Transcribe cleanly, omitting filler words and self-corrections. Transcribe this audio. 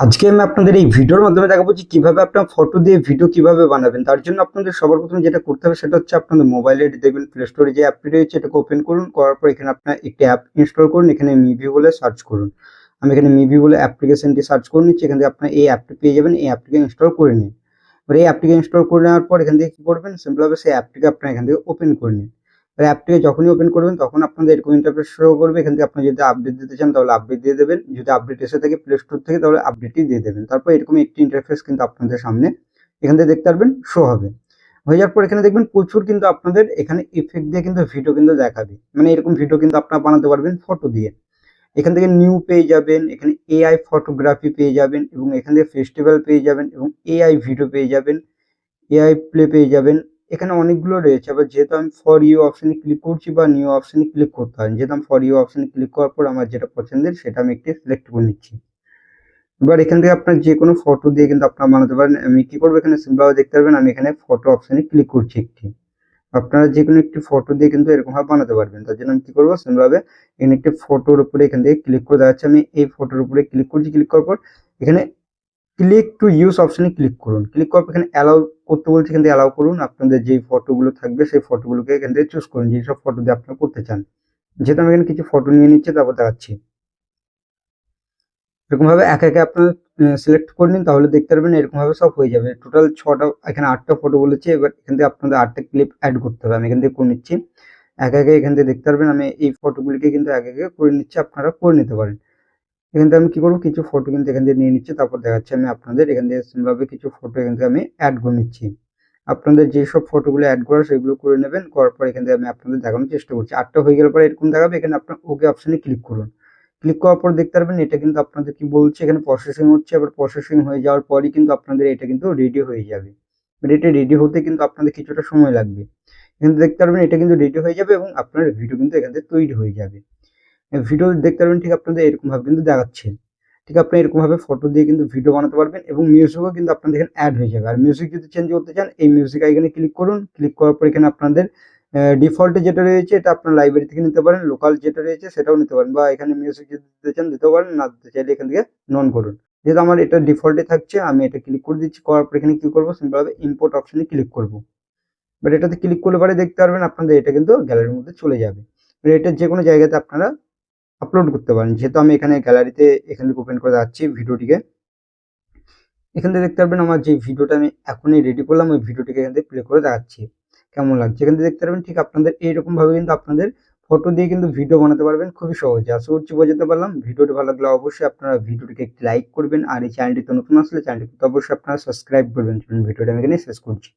আজকে আমি আপনাদের এই ভিডিওর মাধ্যমে দেখাবো যে কিভাবে আপনার ফটো দিয়ে ভিডিও কিভাবে বানাবেন। তার জন্য আপনাদের সবার প্রথমে যেটা করতে হবে সেটা হচ্ছে আপনাদের মোবাইলে দেখবেন প্লে স্টোরে যে অ্যাপটি রয়েছে এটাকে ওপেন করুন। করার পর এখানে আপনার একটি অ্যাপ ইনস্টল করুন। এখানে মিভি বলে সার্চ করুন। আমি এখানে মিভি বলে অ্যাপ্লিকেশনটি সার্চ করে নিচ্ছি। এখান থেকে আপনার এই অ্যাপটি পেয়ে যাবেন। এই অ্যাপটিকে ইনস্টল করে নিন। এবার এই অ্যাপটিকে ইনস্টল করে নেওয়ার পর এখান থেকে কি করবেন, সিম্পলভাবে সেই অ্যাপটিকে আপনার এখান থেকে ওপেন করে নিন। এবার অ্যাপটিকে যখনই ওপেন করবেন তখন আপনাদের এরকম ইন্টারফেস শো করবে। এখান থেকে আপনি যদি আপডেট দিতে চান তাহলে আপডেট দিয়ে দেবেন। যদি আপডেট এসে থাকে প্লে স্টোর থেকে তাহলে আপডেটই দিয়ে দেবেন। তারপর এরকম একটি ইন্টারফেস কিন্তু আপনাদের সামনে এখান থেকে দেখতে পারবেন শো হবে। হয়ে যাওয়ার পর এখানে দেখবেন প্রচুর কিন্তু আপনাদের এখানে ইফেক্ট দিয়ে কিন্তু ভিডিও কিন্তু দেখাবে। মানে এরকম ভিডিও কিন্তু আপনারা বানাতে পারবেন ফটো দিয়ে। এখান থেকে নিউ পেয়ে যাবেন, এখানে এআই ফটোগ্রাফি পেয়ে যাবেন এবং এখান থেকে ফেস্টিভ্যাল পেয়ে যাবেন এবং এআই ভিডিও পেয়ে যাবেন, এআই প্লে পেয়ে যাবেন। এখানে অনেকগুলো রয়েছে। আবার যেহেতু আমি ফর ইউ অপশনে ক্লিক করছি বা নিউ অপশনে ক্লিক করতে হয়, যেহেতু আমি ফর ইউ অপশনে ক্লিক করার পর আমার যেটা পছন্দের সেটা আমি একটি সিলেক্ট করে নিচ্ছি। এবার এখান থেকে আপনার যে কোনো ফটো দিয়ে কিন্তু আপনারা বানাতে পারেন। আমি কি করবো, এখানে সিম্পলভাবে দেখতে পারবেন আমি এখানে ফটো অপশনে ক্লিক করছি একটি। আপনারা যে কোনো একটি ফটো দিয়ে কিন্তু এরকম ভাবে বানাতে পারবেন। তার জন্য আমি কি করবো, সিম্পলভাবে এখানে একটি ফটোর উপরে এখান থেকে ক্লিক করে দেখাচ্ছে। আমি এই ফটোর উপরে ক্লিক করছি। ক্লিক করার পর এখানে ক্লিক টু ইউজ অপশনে ক্লিক করুন। ক্লিক করার পর এখানে অ্যালাউ করতে বলছে, এখান থেকে অ্যালাউ করুন। আপনাদের যেই ফটোগুলো থাকবে সেই ফটোগুলোকে এখান থেকে চুজ করুন, যেসব ফটো দিয়ে আপনারা করতে চান। যেহেতু আমি এখানে কিছু ফটো নিয়ে নিচ্ছি তারপর দেখাচ্ছি। এরকম ভাবে একে একে আপনারা সিলেক্ট করে নিন, তাহলে দেখতে পারবেন এরকম ভাবে সব হয়ে যাবে। টোটাল 6টা, এখানে 8টা ফটো বলেছে। এবার এখান থেকে আপনাদের 8টা ক্লিপ অ্যাড করতে হবে। আমি এখান থেকে করে নিচ্ছি। একে একে এখান থেকে দেখতে পারবেন আমি এই ফটোগুলিকে কিন্তু একে একে করে নিচ্ছি। আপনারা করে নিতে পারেন। এখান থেকে আমি কি করবো, কিছু ফটো কিন্তু এখান থেকে নিয়ে নিচ্ছি, তারপর দেখাচ্ছি আমি আপনাদের। এখান থেকে সিম্পলভাবে কিছু ফটো এখান থেকে আমি অ্যাড করে নিচ্ছি। আপনাদের যেসব ফটোগুলো অ্যাড করা সেগুলো করে নেবেন। করার পর এখান থেকে আমি আপনাদের দেখানোর চেষ্টা করছি। 8টা হয়ে গেলে পরে এরকম দেখাবে। এখানে আপনার ওকে অপশনে ক্লিক করুন। ক্লিক করার পর দেখতে পারবেন এটা কিন্তু আপনাদের কি বলছে, এখানে প্রসেসিং হচ্ছে। আবার প্রসেসিং হয়ে যাওয়ার পরই কিন্তু আপনাদের এটা কিন্তু রেডি হয়ে যাবে। এটা রেডি হতে কিন্তু আপনাদের কিছুটা সময় লাগবে। কিন্তু দেখতে পারবেন এটা কিন্তু রেডি হয়ে যাবে এবং আপনার ভিডিও কিন্তু এখান থেকে তৈরি হয়ে যাবে। ভিডিও দেখতে পারবেন ঠিক আপনাদের এরকম ভাবে কিন্তু দেখাচ্ছে। ঠিক আপনি এরকম ভাবে ফটো দিয়ে কিন্তু ভিডিও বানাতে পারবেন এবং মিউজিকও কিন্তু আপনাদের এখানে অ্যাড হয়ে যাবে। আর মিউজিক যদি চেঞ্জ করতে চান এই মিউজিক আইকনে ক্লিক করুন। ক্লিক করার পর এখানে আপনাদের ডিফল্টে যেটা রয়েছে এটা আপনার লাইব্রেরি থেকে নিতে পারেন। লোকাল যেটা রয়েছে সেটাও নিতে পারেন, বা এখানে মিউজিক যদি দিতে চান দিতেও পারেন, না দিতে চাইলে এখান থেকে নন করুন। যেহেতু আমার এটা ডিফল্টে থাকছে আমি এটা ক্লিক করে দিচ্ছি। করার পর এখানে কি করবো, সিম্পলভাবে ইম্পোর্ট অপশনে ক্লিক করবো। বাট এটাতে ক্লিক করলে পরে দেখতে পারবেন আপনাদের এটা কিন্তু গ্যালারির মধ্যে চলে যাবে। এটা যে কোনো জায়গাতে আপনারা আপলোড করতে পারেন। যেহেতু আমি এখানে গ্যালারিতে এখান থেকে ওপেন করে যাচ্ছি ভিডিওটিকে, এখান থেকে দেখতে পারবেন আমার যে ভিডিওটা আমি এখনই রেডি করলাম ওই ভিডিওটিকে এখান থেকে প্লে করে দেখাচ্ছি কেমন লাগছে। এখান থেকে দেখতে পারবেন ঠিক আপনাদের এইরকম ভাবে কিন্তু আপনাদের ফটো দিয়ে কিন্তু ভিডিও বানাতে পারবেন খুবই সহজে। আশা করছি বোঝাতে পারলাম। ভিডিওটি ভালো লাগলে অবশ্যই আপনারা ভিডিওটিকে একটি লাইক করবেন, আর এই চ্যানেলটিতে নতুন আসলে চ্যানেলটিকে অবশ্যই আপনারা সাবস্ক্রাইব করবেন। চলুন ভিডিওটা আমি এখানে শেষ করছি।